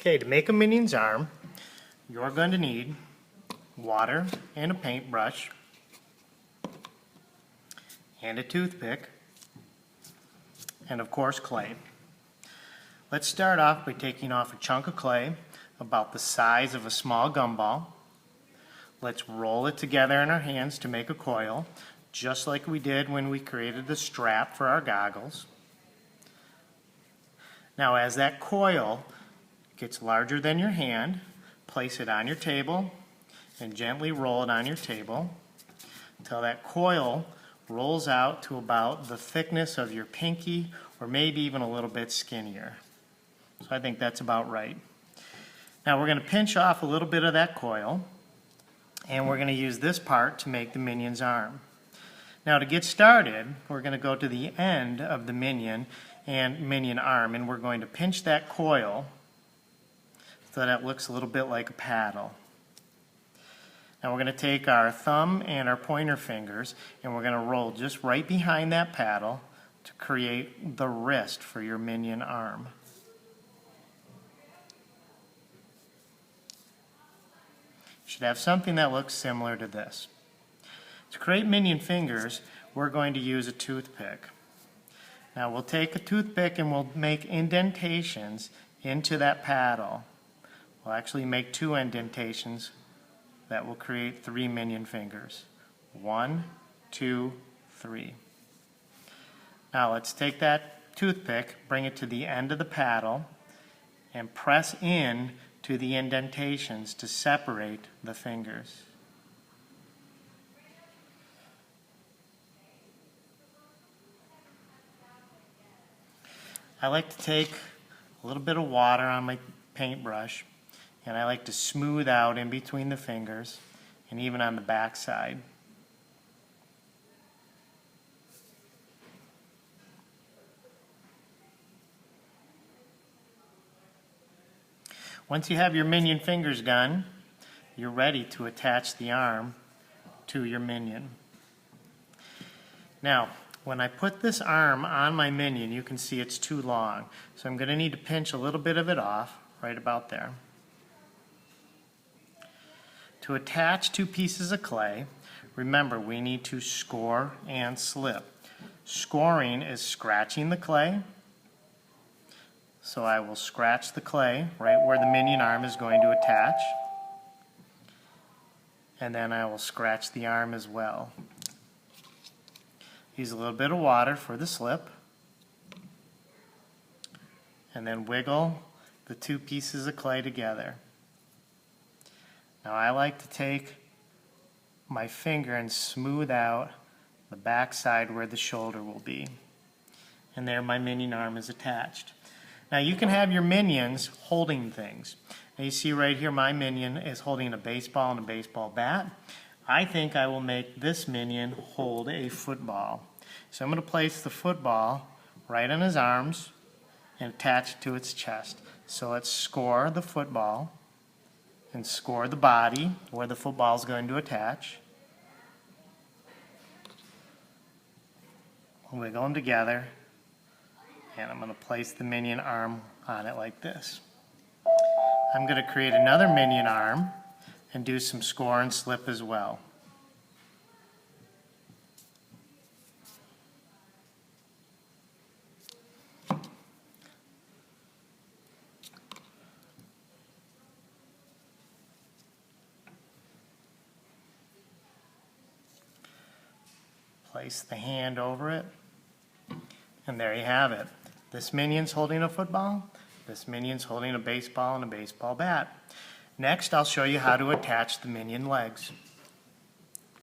Okay, to make a Minion's arm, you're going to need water and a paintbrush and a toothpick and of course clay. Let's start off by taking off a chunk of clay about the size of a small gumball. Let's roll it together in our hands to make a coil, just like we did when we created the strap for our goggles. Now as that coil gets larger than your hand, place it on your table and gently roll it on your table until that coil rolls out to about the thickness of your pinky or maybe even a little bit skinnier. So I think that's about right. Now we're going to pinch off a little bit of that coil and we're going to use this part to make the Minion's arm. Now to get started, we're going to go to the end of the Minion and Minion arm and we're going to pinch that coil so that it looks a little bit like a paddle. Now we're going to take our thumb and our pointer fingers and we're going to roll just right behind that paddle to create the wrist for your Minion arm. You should have something that looks similar to this. To create Minion fingers, we're going to use a toothpick. Now we'll take a toothpick and we'll make indentations into that paddle. We'll actually make 2 indentations that will create 3 Minion fingers. 1, 2, 3. Now let's take that toothpick, bring it to the end of the paddle, and press in to the indentations to separate the fingers. I like to take a little bit of water on my paintbrush and I like to smooth out in between the fingers and even on the back side. Once you have your Minion fingers done, you're ready to attach the arm to your Minion. Now, when I put this arm on my Minion, you can see it's too long. So I'm going to need to pinch a little bit of it off, right about there. To attach 2 pieces of clay, remember we need to score and slip. Scoring is scratching the clay. So I will scratch the clay right where the Minion arm is going to attach. And then I will scratch the arm as well. Use a little bit of water for the slip. And then wiggle the 2 pieces of clay together. Now I like to take my finger and smooth out the back side where the shoulder will be. And there my Minion arm is attached. Now you can have your Minions holding things. Now you see right here my Minion is holding a baseball and a baseball bat. I think I will make this Minion hold a football. So I'm going to place the football right on his arms and attach it to its chest. So let's score the football and score the body where the football is going to attach. Wiggle them together and I'm going to place the Minion arm on it like this. I'm going to create another Minion arm and do some score and slip as well. Place the hand over it, and there you have it. This Minion's holding a football, this Minion's holding a baseball and a baseball bat. Next, I'll show you how to attach the Minion legs.